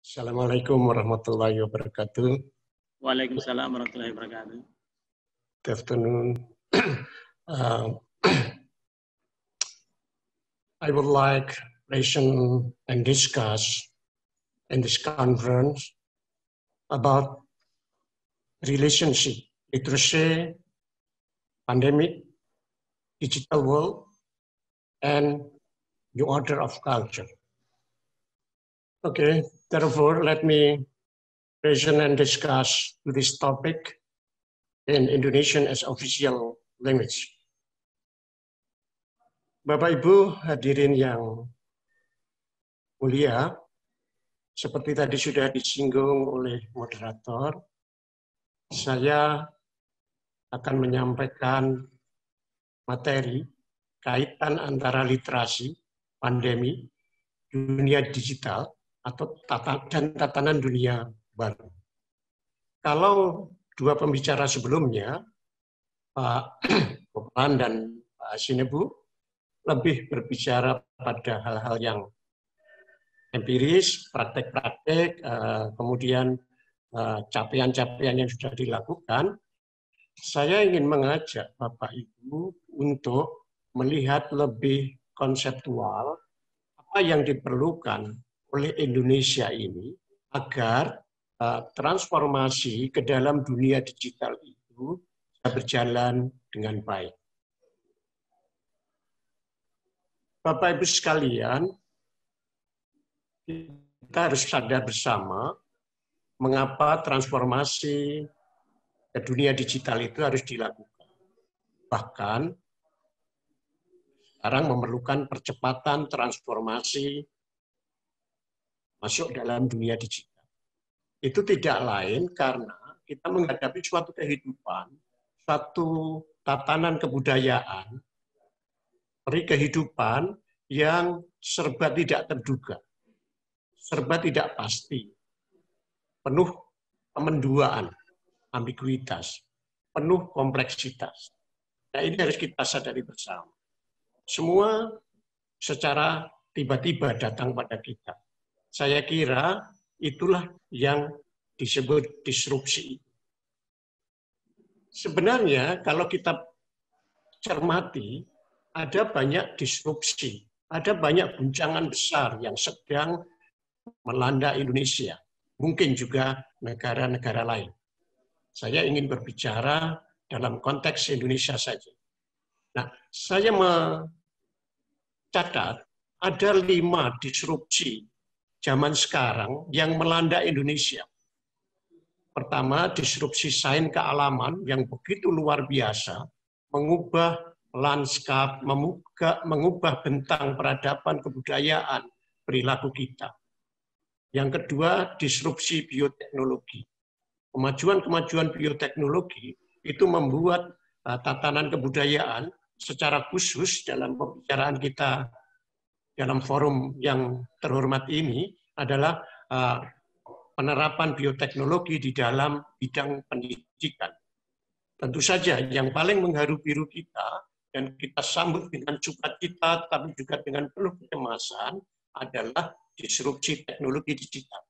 Assalamualaikum warahmatullahi wabarakatuh. Waalaikumsalam warahmatullahi wabarakatuh. Good afternoon. I would like to listen and discuss in this conference about relationship, literacy, pandemic, digital world, and new order of culture. Okay, therefore, let me present and discuss this topic in Indonesian as official language. Bapak Ibu hadirin yang mulia, seperti tadi sudah disinggung oleh moderator, saya akan menyampaikan materi kaitan antara literasi, pandemi, dunia digital, dan tatanan dunia baru. Kalau dua pembicara sebelumnya, Pak Goplan dan Pak Sinebu, lebih berbicara pada hal-hal yang empiris, praktek-praktek, kemudian capaian-capaian yang sudah dilakukan, saya ingin mengajak Bapak Ibu untuk melihat lebih konseptual apa yang diperlukan oleh Indonesia ini agar transformasi ke dalam dunia digital itu bisa berjalan dengan baik. Bapak Ibu sekalian, kita harus sadar bersama mengapa transformasi ke dunia digital itu harus dilakukan. Bahkan sekarang memerlukan percepatan transformasi masuk dalam dunia digital. Itu tidak lain karena kita menghadapi suatu kehidupan, suatu tatanan kebudayaan, kehidupan yang serba tidak terduga, serba tidak pasti, penuh kemenduaan, ambiguitas, penuh kompleksitas. Nah, ini harus kita sadari bersama. Semua secara tiba-tiba datang pada kita. Saya kira itulah yang disebut disrupsi. Sebenarnya kalau kita cermati, ada banyak disrupsi, ada banyak guncangan besar yang sedang melanda Indonesia, mungkin juga negara-negara lain. Saya ingin berbicara dalam konteks Indonesia saja. Nah, saya mencatat ada 5 disrupsi zaman sekarang yang melanda Indonesia. Pertama, disrupsi sains kealaman yang begitu luar biasa, mengubah lanskap, mengubah bentang peradaban kebudayaan perilaku kita. Yang kedua, disrupsi bioteknologi. Kemajuan-kemajuan bioteknologi itu membuat tatanan kebudayaan secara khusus dalam pembicaraan kita dalam forum yang terhormat ini adalah penerapan bioteknologi di dalam bidang pendidikan. Tentu saja yang paling mengharu-biru kita dan kita sambut dengan sukacita tapi juga dengan penuh kecemasan adalah disrupsi teknologi digital.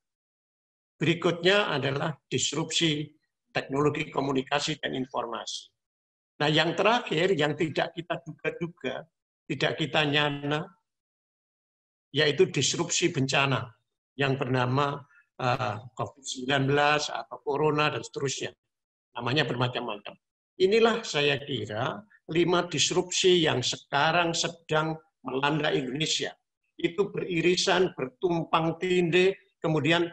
Berikutnya adalah disrupsi teknologi komunikasi dan informasi. Nah, yang terakhir yang tidak kita duga-duga, tidak kita nyana, yaitu disrupsi bencana yang bernama COVID-19 atau Corona dan seterusnya. Namanya bermacam-macam. Inilah saya kira 5 disrupsi yang sekarang sedang melanda Indonesia. Itu beririsan, bertumpang tindih, kemudian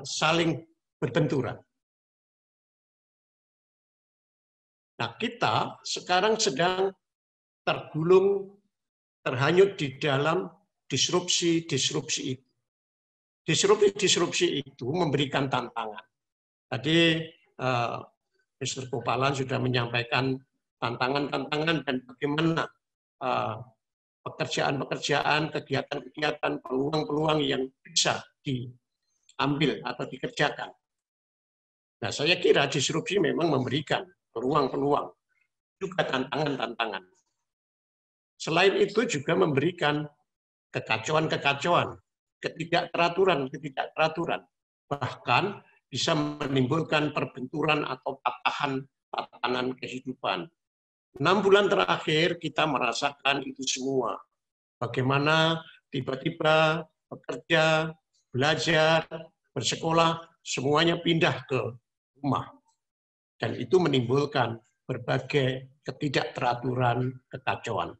saling berbenturan. Nah, kita sekarang sedang tergulung, terhanyut di dalam disrupsi-disrupsi itu. Disrupsi-disrupsi itu memberikan tantangan. Tadi Mr. Gopalan sudah menyampaikan tantangan-tantangan dan bagaimana pekerjaan-pekerjaan, kegiatan-kegiatan, peluang-peluang yang bisa diambil atau dikerjakan. Nah, saya kira disrupsi memang memberikan peluang-peluang, juga tantangan-tantangan. Selain itu juga memberikan kekacauan-kekacauan, ketidakteraturan. bahkan bisa menimbulkan perbenturan atau tatanan kehidupan. 6 bulan terakhir kita merasakan itu semua. Bagaimana tiba-tiba bekerja, belajar, bersekolah, semuanya pindah ke rumah. Dan itu menimbulkan berbagai ketidakteraturan, kekacauan.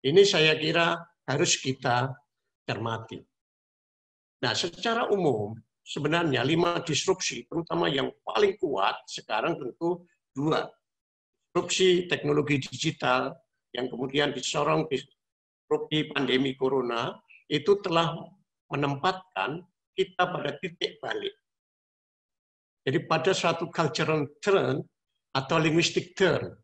Ini saya kira harus kita cermati. Nah, secara umum, sebenarnya 5 disrupsi, terutama yang paling kuat sekarang tentu 2. Disrupsi teknologi digital yang kemudian disorong disrupsi pandemi corona, itu telah menempatkan kita pada titik balik. Jadi pada suatu cultural turn atau linguistic turn.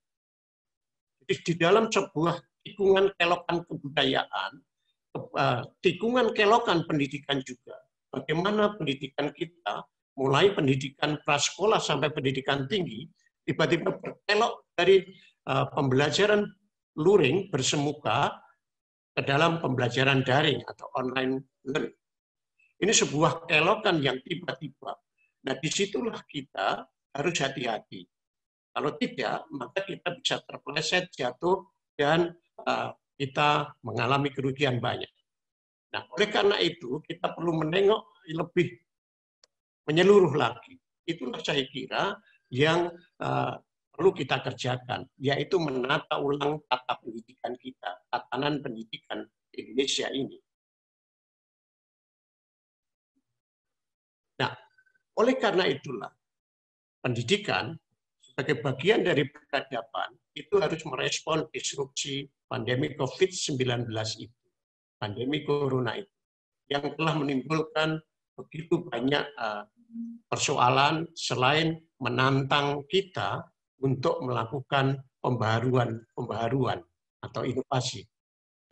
Jadi di dalam sebuah tikungan kelokan kebudayaan, tikungan kelokan pendidikan juga. Bagaimana pendidikan kita, mulai pendidikan prasekolah sampai pendidikan tinggi, tiba-tiba berkelok dari pembelajaran luring bersemuka ke dalam pembelajaran daring atau online learning. Ini sebuah kelokan yang tiba-tiba. Nah, disitulah kita harus hati-hati. Kalau tidak, maka kita bisa terpeleset, jatuh, dan kita mengalami kerugian banyak. Nah, oleh karena itu, kita perlu menengok lebih menyeluruh lagi. Itulah saya kira yang perlu kita kerjakan, yaitu menata ulang tata pendidikan kita, tatanan pendidikan Indonesia ini. Nah, oleh karena itulah, pendidikan sebagai bagian dari peradaban itu harus merespon disrupsi pandemi COVID-19 itu, pandemi corona itu, yang telah menimbulkan begitu banyak persoalan selain menantang kita untuk melakukan pembaharuan atau inovasi.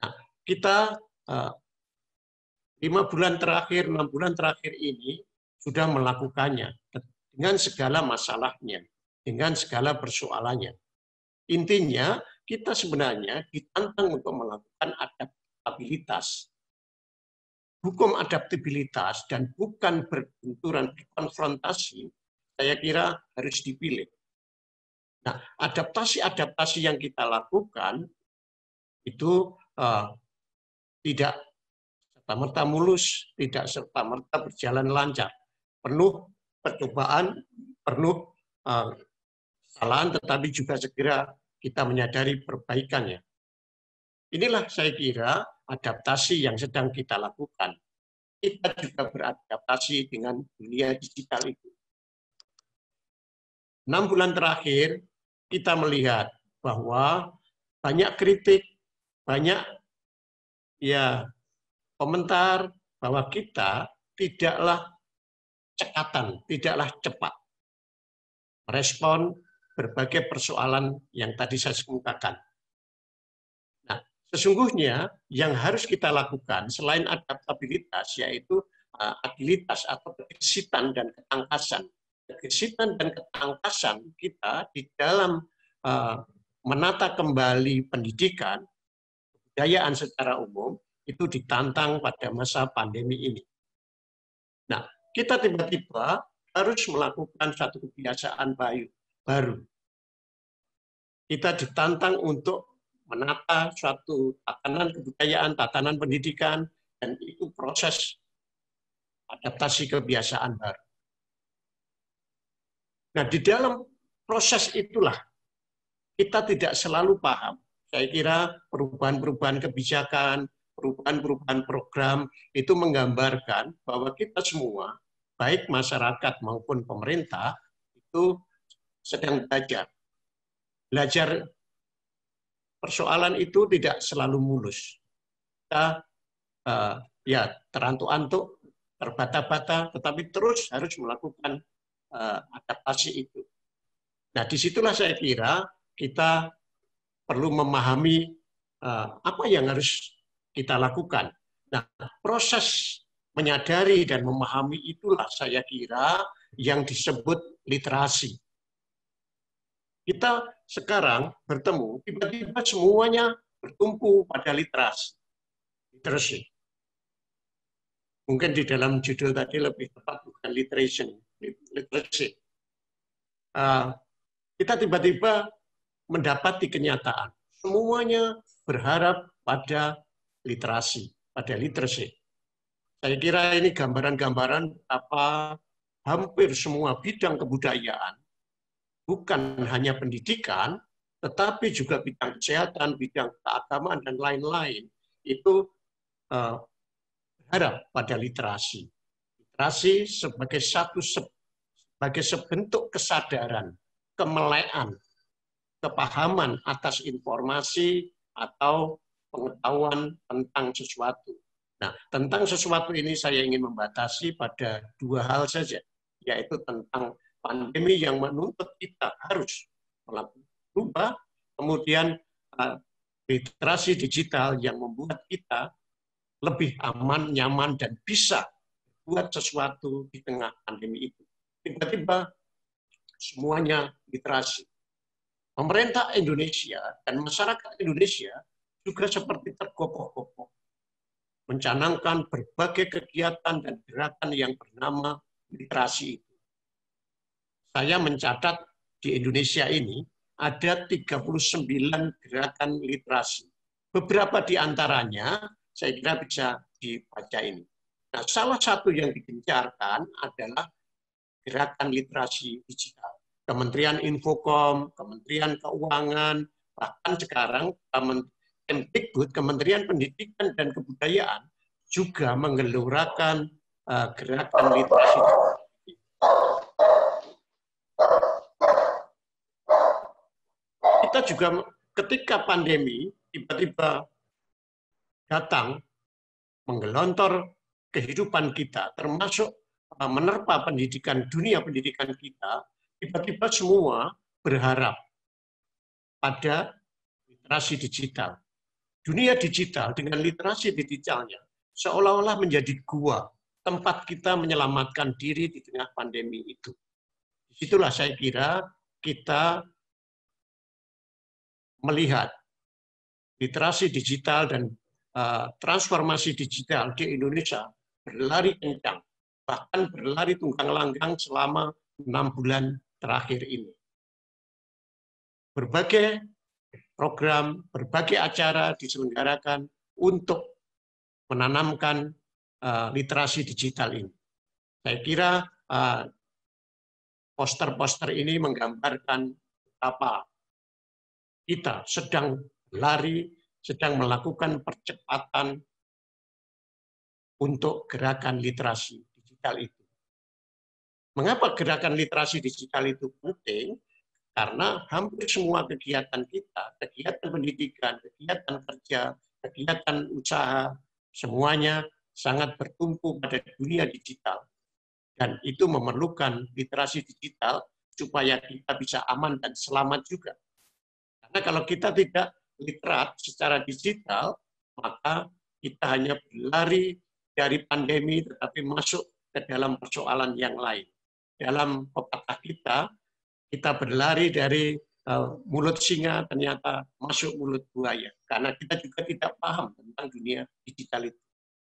Nah, kita 5 bulan terakhir, 6 bulan terakhir ini sudah melakukannya dengan segala masalahnya, dengan segala persoalannya. Intinya, kita sebenarnya ditantang untuk melakukan adaptabilitas. Hukum adaptabilitas dan bukan berbenturan, konfrontasi, saya kira harus dipilih. Nah, adaptasi-adaptasi yang kita lakukan itu tidak serta-merta mulus, tidak serta-merta berjalan lancar. Penuh percobaan, penuh kesalahan, tetapi juga segera kita menyadari perbaikannya. Inilah saya kira adaptasi yang sedang kita lakukan. Kita juga beradaptasi dengan dunia digital itu. 6 bulan terakhir, kita melihat bahwa banyak kritik, banyak komentar bahwa kita tidaklah cekatan, tidaklah cepat merespon berbagai persoalan yang tadi saya kemukakan. Nah, sesungguhnya yang harus kita lakukan selain adaptabilitas yaitu agilitas atau kegesitan dan ketangkasan. Kegesitan dan ketangkasan kita di dalam menata kembali pendidikan, kebudayaan secara umum, itu ditantang pada masa pandemi ini. Nah, kita tiba-tiba harus melakukan satu kebiasaan baru. Kita ditantang untuk menata suatu tatanan kebudayaan, tatanan pendidikan, dan itu proses adaptasi kebiasaan baru. Nah, di dalam proses itulah kita tidak selalu paham. Saya kira perubahan-perubahan kebijakan, perubahan-perubahan program itu menggambarkan bahwa kita semua, baik masyarakat maupun pemerintah, itu sedang belajar. Belajar persoalan itu tidak selalu mulus. Kita terantuk-antuk, terbata-bata, tetapi terus harus melakukan adaptasi itu. Nah, disitulah saya kira kita perlu memahami apa yang harus kita lakukan. Nah, proses menyadari dan memahami itulah saya kira yang disebut literasi. Kita sekarang bertemu, tiba-tiba semuanya bertumpu pada literasi. Mungkin di dalam judul tadi lebih tepat bukan literacy. Kita tiba-tiba mendapati kenyataan. Semuanya berharap pada literasi, pada literacy. Saya kira ini gambaran-gambaran apa hampir semua bidang kebudayaan, bukan hanya pendidikan, tetapi juga bidang kesehatan, bidang keagamaan, dan lain-lain, itu berharap pada literasi. Literasi sebagai sebentuk kesadaran, kemelekan, kepahaman atas informasi atau pengetahuan tentang sesuatu. Nah, tentang sesuatu ini saya ingin membatasi pada dua hal saja, yaitu tentang pandemi yang menuntut kita harus berubah, kemudian literasi digital yang membuat kita lebih aman, nyaman, dan bisa buat sesuatu di tengah pandemi itu. Tiba-tiba semuanya literasi. Pemerintah Indonesia dan masyarakat Indonesia juga seperti tergopoh-gopoh mencanangkan berbagai kegiatan dan gerakan yang bernama literasi itu. Saya mencatat di Indonesia ini ada 39 gerakan literasi. Beberapa di antaranya saya kira bisa dibaca ini. Nah, salah satu yang digencarkan adalah gerakan literasi digital. Kementerian Infocom, Kementerian Keuangan, bahkan sekarang Kemdikbud, Kementerian Pendidikan dan Kebudayaan juga menggelurakan gerakan literasi. Kita juga ketika pandemi tiba-tiba datang menggelontor kehidupan kita, termasuk menerpa pendidikan, dunia pendidikan kita, tiba-tiba semua berharap pada literasi digital. Dunia digital dengan literasi digitalnya seolah-olah menjadi gua, tempat kita menyelamatkan diri di tengah pandemi itu. Disitulah saya kira kita melihat literasi digital dan transformasi digital di Indonesia berlari kencang, bahkan berlari tunggang langgang selama 6 bulan terakhir ini. Berbagai program, berbagai acara diselenggarakan untuk menanamkan literasi digital ini. Saya kira poster-poster ini menggambarkan apa kita sedang berlari, sedang melakukan percepatan untuk gerakan literasi digital itu. Mengapa gerakan literasi digital itu penting? Karena hampir semua kegiatan kita, kegiatan pendidikan, kegiatan kerja, kegiatan usaha, semuanya sangat bertumpu pada dunia digital. Dan itu memerlukan literasi digital supaya kita bisa aman dan selamat juga. Karena kalau kita tidak literat secara digital, maka kita hanya berlari dari pandemi tetapi masuk ke dalam persoalan yang lain. Dalam pepatah kita berlari dari mulut singa ternyata masuk mulut buaya. Karena kita juga tidak paham tentang dunia digital itu.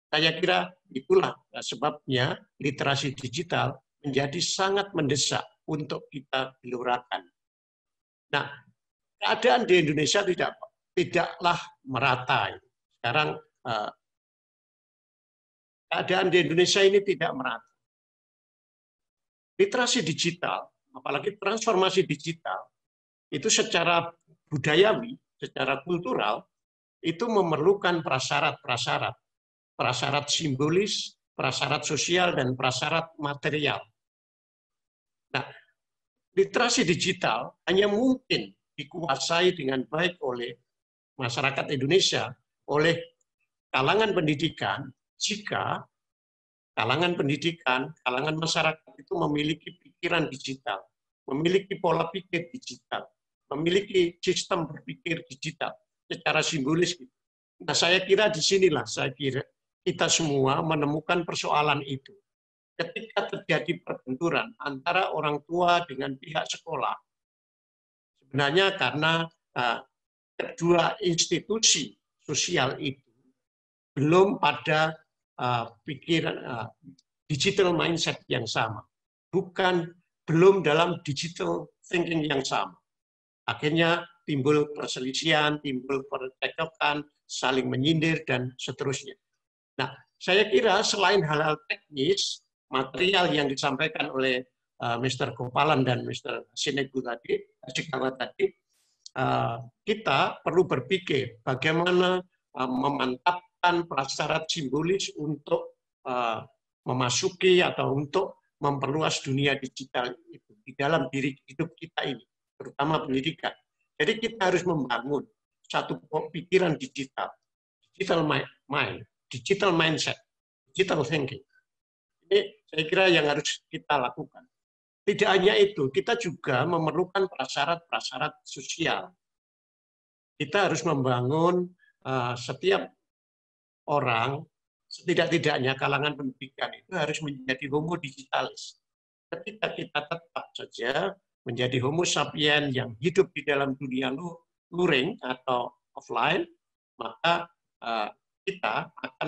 Saya kira itulah sebabnya literasi digital menjadi sangat mendesak untuk kita gelurakan. Nah, keadaan di Indonesia tidaklah merata. Sekarang keadaan di Indonesia ini tidak merata. Literasi digital, apalagi transformasi digital, itu secara budayawi, secara kultural, itu memerlukan prasyarat-prasyarat. Prasyarat simbolis, prasyarat sosial, dan prasyarat material. Nah, literasi digital hanya mungkin dikuasai dengan baik oleh masyarakat Indonesia, oleh kalangan pendidikan, jika kalangan pendidikan, kalangan masyarakat itu memiliki pikiran digital, memiliki pola pikir digital, memiliki sistem berpikir digital secara simbolis. Nah, saya kira di sinilah kita semua menemukan persoalan itu. Ketika terjadi perbenturan antara orang tua dengan pihak sekolah, sebenarnya karena kedua institusi sosial itu belum pada pikiran digital mindset yang sama, belum dalam digital thinking yang sama. Akhirnya timbul perselisihan, timbul percekcokan, saling menyindir dan seterusnya. Nah, saya kira selain hal-hal teknis, material yang disampaikan oleh Mr. Gopalan dan Mr. Sinegu tadi, kita perlu berpikir bagaimana memantapkan prasyarat simbolis untuk memasuki atau untuk memperluas dunia digital itu di dalam diri hidup kita ini, terutama pendidikan. Jadi kita harus membangun satu pikiran digital, digital mind, digital mindset, digital thinking. Ini saya kira yang harus kita lakukan. Tidak hanya itu, kita juga memerlukan prasyarat-prasyarat sosial. Kita harus membangun setiap orang, setidak-tidaknya kalangan pendidikan itu harus menjadi homo digitalis. Ketika kita tetap saja menjadi homo sapien yang hidup di dalam dunia luring atau offline, maka kita akan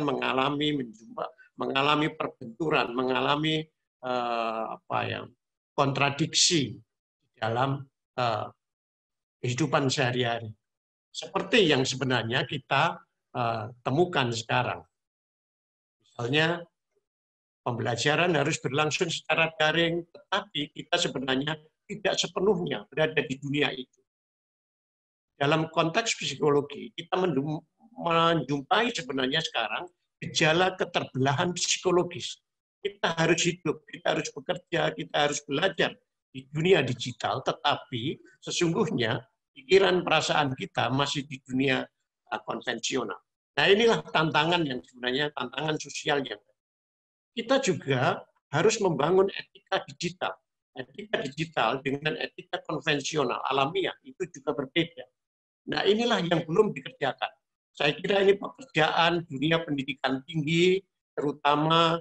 mengalami perbenturan, mengalami kontradiksi dalam kehidupan sehari-hari. Seperti yang sebenarnya kita temukan sekarang. Misalnya, pembelajaran harus berlangsung secara daring, tetapi kita sebenarnya tidak sepenuhnya berada di dunia itu. Dalam konteks psikologi, kita menjumpai sebenarnya sekarang gejala keterbelahan psikologis. Kita harus hidup, kita harus bekerja, kita harus belajar di dunia digital, tetapi sesungguhnya pikiran perasaan kita masih di dunia konvensional. Nah, inilah tantangan yang sebenarnya tantangan sosial yang kita juga harus membangun etika digital. Etika digital dengan etika konvensional alamiah itu juga berbeda. Nah, inilah yang belum dikerjakan. Saya kira ini pekerjaan dunia pendidikan tinggi, terutama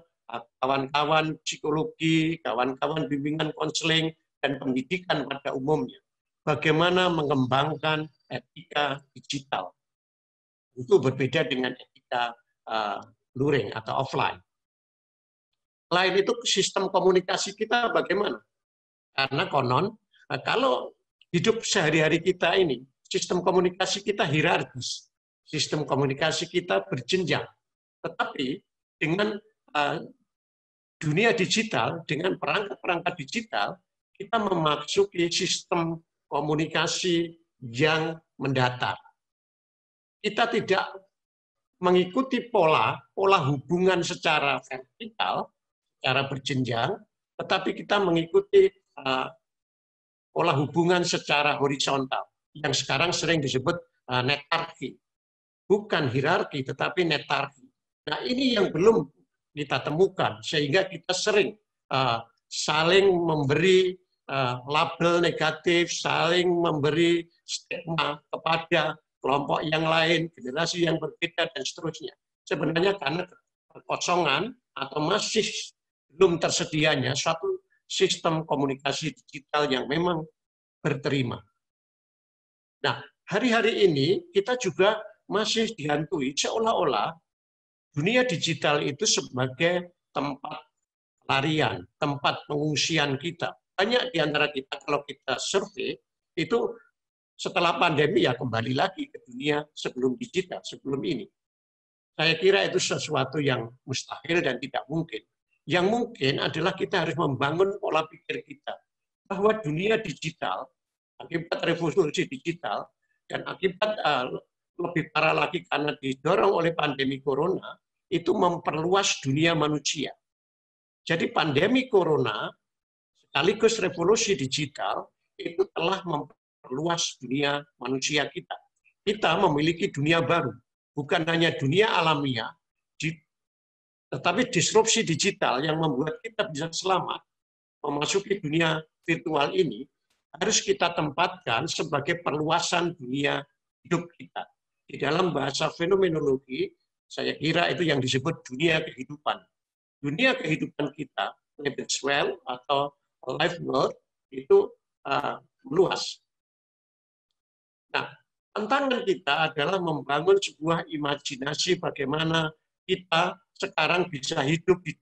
kawan-kawan psikologi, kawan-kawan bimbingan konseling, dan pendidikan pada umumnya. Bagaimana mengembangkan etika digital. Itu berbeda dengan etika luring atau offline. Lain itu sistem komunikasi kita bagaimana? Karena konon, kalau hidup sehari-hari kita ini, sistem komunikasi kita hierarkis. Sistem komunikasi kita berjenjang. Tetapi dengan dunia digital, dengan perangkat-perangkat digital, kita memasuki sistem komunikasi yang mendatar. Kita tidak mengikuti pola hubungan secara vertikal, secara berjenjang, tetapi kita mengikuti pola hubungan secara horizontal, yang sekarang sering disebut netarki. Bukan hierarki, tetapi netarki. Nah, ini yang belum kita temukan, sehingga kita sering saling memberi label negatif, saling memberi stigma kepada kelompok yang lain, generasi yang berbeda, dan seterusnya. Sebenarnya karena kekosongan atau masih belum tersedianya suatu sistem komunikasi digital yang memang berterima. Nah, hari-hari ini kita juga masih dihantui seolah-olah dunia digital itu sebagai tempat pelarian, tempat pengungsian kita. Banyak di antara kita, kalau kita survei, itu setelah pandemi ya kembali lagi ke dunia sebelum digital, sebelum ini. Saya kira itu sesuatu yang mustahil dan tidak mungkin. Yang mungkin adalah kita harus membangun pola pikir kita bahwa dunia digital, akibat revolusi digital, dan akibat lebih parah lagi karena didorong oleh pandemi corona, itu memperluas dunia manusia. Jadi pandemi corona sekaligus revolusi digital itu telah memperluas dunia manusia kita. Kita memiliki dunia baru, bukan hanya dunia alamiah, tetapi disrupsi digital yang membuat kita bisa selamat memasuki dunia virtual ini harus kita tempatkan sebagai perluasan dunia hidup kita. Di dalam bahasa fenomenologi, saya kira itu yang disebut dunia kehidupan. Dunia kehidupan kita, Lebenswelt atau life world, itu meluas. Nah, tantangan kita adalah membangun sebuah imajinasi bagaimana kita sekarang bisa hidup di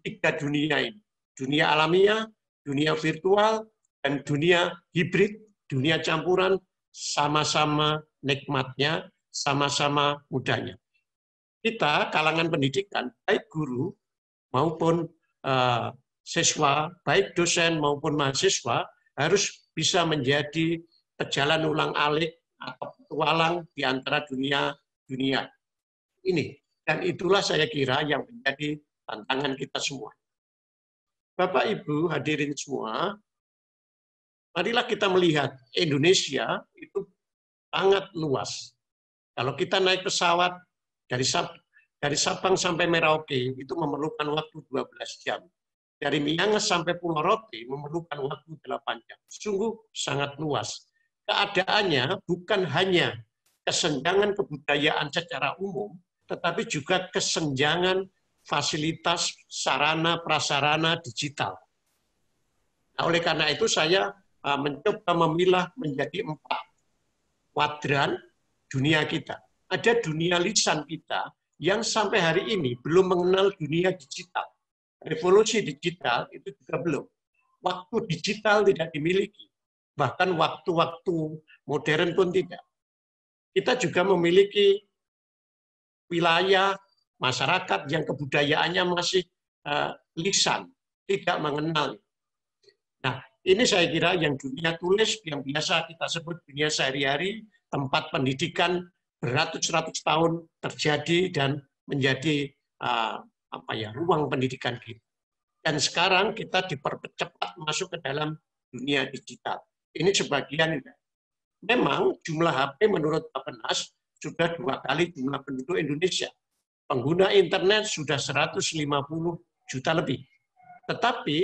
tiga dunia ini. Dunia alamiah, dunia virtual, dan dunia hibrid, dunia campuran, sama-sama nikmatnya, sama-sama mudahnya. Kita, kalangan pendidikan, baik guru maupun siswa, baik dosen maupun mahasiswa, harus bisa menjadi pejalan ulang-alik atau petualang di antara dunia ini. Dan itulah saya kira yang menjadi tantangan kita semua. Bapak, Ibu, hadirin semua, marilah kita melihat Indonesia itu sangat luas. Kalau kita naik pesawat dari Sabang sampai Merauke itu memerlukan waktu 12 jam. Dari Miangas sampai Pulau Rote memerlukan waktu 8 jam. Sungguh sangat luas. Keadaannya bukan hanya kesenjangan kebudayaan secara umum, tetapi juga kesenjangan fasilitas sarana prasarana digital. Nah, oleh karena itu saya mencoba memilah menjadi 4 kuadran dunia kita. Ada dunia lisan kita yang sampai hari ini belum mengenal dunia digital. Revolusi digital itu juga belum. Waktu digital tidak dimiliki. Bahkan waktu-waktu modern pun tidak. Kita juga memiliki wilayah masyarakat yang kebudayaannya masih lisan, tidak mengenal. Nah, ini saya kira yang dunia tulis, yang biasa kita sebut dunia sehari-hari, tempat pendidikan beratus-ratus tahun terjadi dan menjadi ruang pendidikan kita. Dan sekarang kita dipercepat masuk ke dalam dunia digital. Ini sebagian. Memang jumlah HP menurut Bappenas sudah 2 kali jumlah penduduk Indonesia. Pengguna internet sudah 150 juta lebih. Tetapi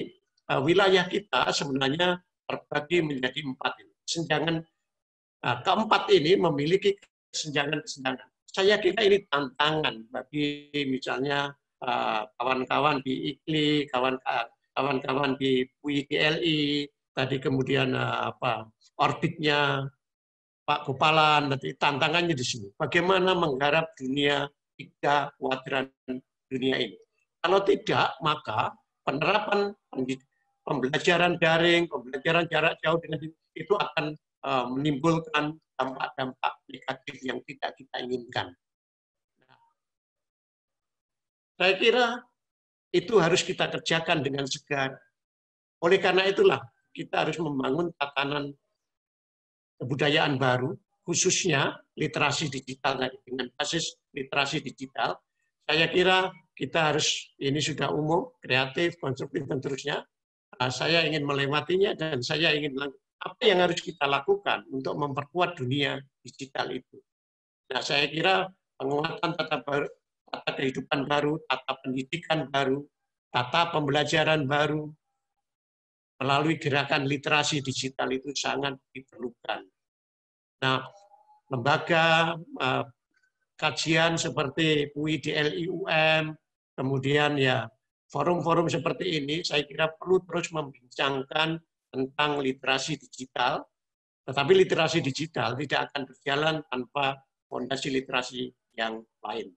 wilayah kita sebenarnya terbagi menjadi 4. Kesenjangan keempat ini memiliki kesenjangan-kesenjangan. Saya kira ini tantangan bagi misalnya kawan-kawan di IKLI, kawan-kawan di UIGLI, tadi kemudian orbitnya Pak Gopalan, nanti tantangannya di sini. Bagaimana menggarap dunia 3 kuadran dunia ini. Kalau tidak, maka penerapan pembelajaran daring, pembelajaran jarak jauh dengan itu akan menimbulkan dampak-dampak negatif yang tidak kita inginkan. Saya kira itu harus kita kerjakan dengan segar. Oleh karena itulah kita harus membangun tatanan kebudayaan baru, khususnya literasi digital tadi, dengan basis literasi digital. Saya kira kita harus, ini sudah umum, kreatif, konstruktif, dan seterusnya. Saya ingin melewatinya dan saya ingin apa yang harus kita lakukan untuk memperkuat dunia digital itu. Nah, saya kira penguatan tata kehidupan baru, tata pendidikan baru, tata pembelajaran baru, melalui gerakan literasi digital itu sangat diperlukan. Nah, lembaga kajian seperti UIDLI UM, kemudian ya forum-forum seperti ini, saya kira perlu terus membincangkan tentang literasi digital, tetapi literasi digital tidak akan berjalan tanpa fondasi literasi yang lain.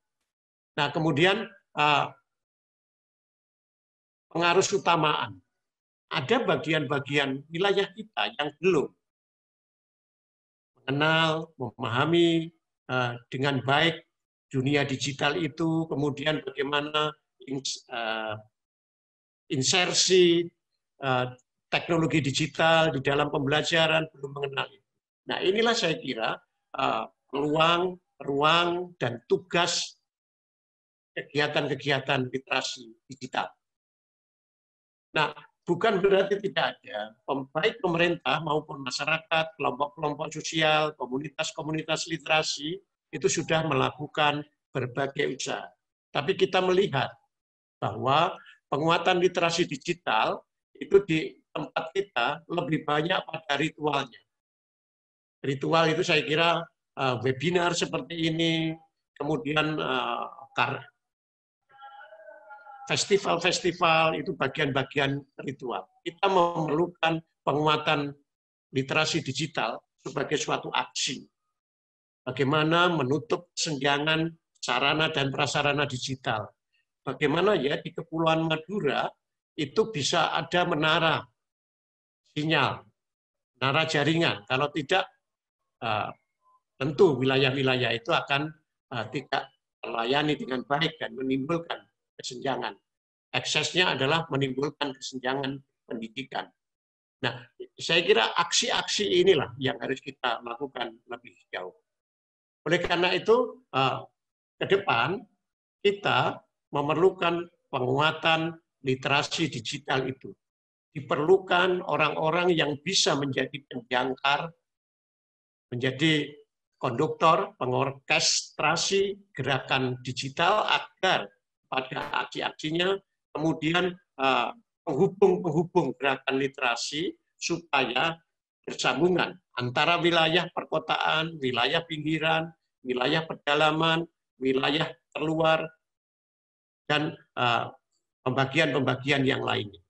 Nah, kemudian pengarus utamaan. Ada bagian-bagian wilayah kita yang belum mengenal, memahami dengan baik dunia digital itu, kemudian bagaimana insersi teknologi digital di dalam pembelajaran belum mengenal itu. Nah, inilah saya kira peluang, ruang, dan tugas kegiatan-kegiatan literasi digital. Nah, bukan berarti tidak ada, baik pemerintah maupun masyarakat, kelompok-kelompok sosial, komunitas-komunitas literasi, itu sudah melakukan berbagai usaha. Tapi kita melihat bahwa penguatan literasi digital itu di tempat kita lebih banyak pada ritualnya. Ritual itu saya kira webinar seperti ini, kemudian festival-festival itu bagian-bagian ritual. Kita memerlukan penguatan literasi digital sebagai suatu aksi. Bagaimana menutup kesenjangan sarana dan prasarana digital. Bagaimana ya di Kepulauan Madura itu bisa ada menara sinyal, menara jaringan. Kalau tidak, tentu wilayah-wilayah itu akan tidak terlayani dengan baik dan menimbulkan kesenjangan. Eksesnya adalah menimbulkan kesenjangan pendidikan. Nah, saya kira aksi-aksi inilah yang harus kita lakukan lebih jauh. Oleh karena itu, ke depan kita memerlukan penguatan literasi digital itu. Diperlukan orang-orang yang bisa menjadi penjangkar, menjadi konduktor, pengorkestrasi gerakan digital agar pada aksi-aksinya kemudian penghubung-penghubung gerakan literasi supaya bersambungan antara wilayah perkotaan, wilayah pinggiran, wilayah pedalaman, wilayah terluar, dan pembagian-pembagian yang lainnya.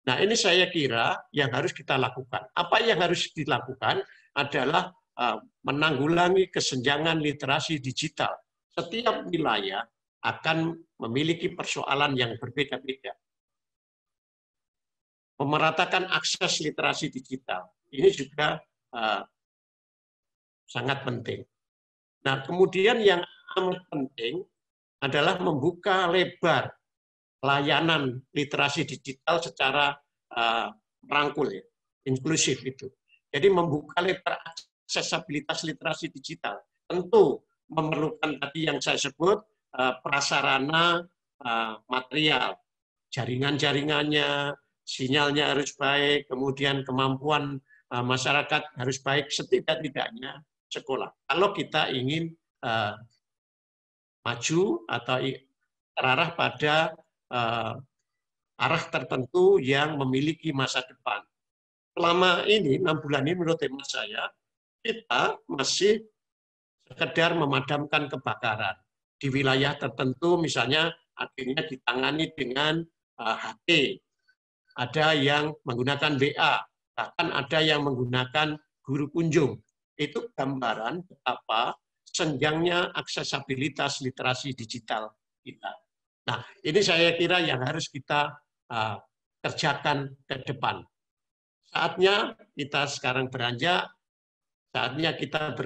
Nah, ini saya kira yang harus kita lakukan. Apa yang harus dilakukan adalah menanggulangi kesenjangan literasi digital. Setiap wilayah akan memiliki persoalan yang berbeda-beda. Memeratakan akses literasi digital. Ini juga sangat penting. Nah, kemudian yang amat penting adalah membuka lebar layanan literasi digital secara merangkul, ya, inklusif itu. Jadi membuka lebar aksesibilitas literasi digital. Tentu memerlukan tadi yang saya sebut prasarana material, jaringan-jaringannya, sinyalnya harus baik, kemudian kemampuan masyarakat harus baik, setidak-tidaknya sekolah. Kalau kita ingin maju atau terarah pada arah tertentu yang memiliki masa depan. Selama ini, 6 bulan ini menurut hemat saya, kita masih sekedar memadamkan kebakaran. Di wilayah tertentu misalnya akhirnya ditangani dengan HT. Ada yang menggunakan WA, bahkan ada yang menggunakan guru kunjung. Itu gambaran betapa senjangnya aksesibilitas literasi digital kita. Nah, ini saya kira yang harus kita kerjakan ke depan. Saatnya kita sekarang beranjak, saatnya kita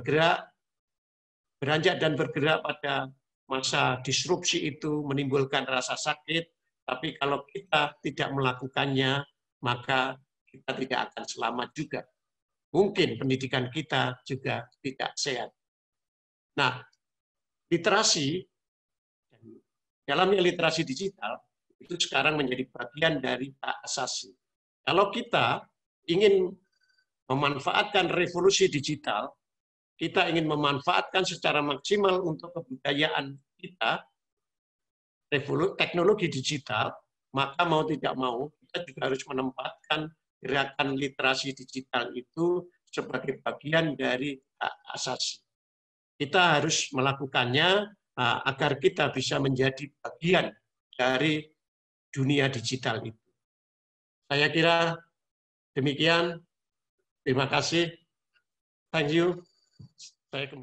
beranjak dan bergerak pada masa disrupsi itu menimbulkan rasa sakit, tapi kalau kita tidak melakukannya, maka kita tidak akan selamat juga. Mungkin pendidikan kita juga tidak sehat. Nah, literasi, dalamnya literasi digital, itu sekarang menjadi bagian dari hak asasi. Kalau kita ingin memanfaatkan revolusi digital, kita ingin memanfaatkan secara maksimal untuk kebudayaan kita, teknologi digital, maka mau tidak mau, kita juga harus menempatkan gerakan literasi digital itu sebagai bagian dari hak asasi. Kita harus melakukannya agar kita bisa menjadi bagian dari dunia digital itu. Saya kira demikian. Terima kasih. Thank you. Saya kembali.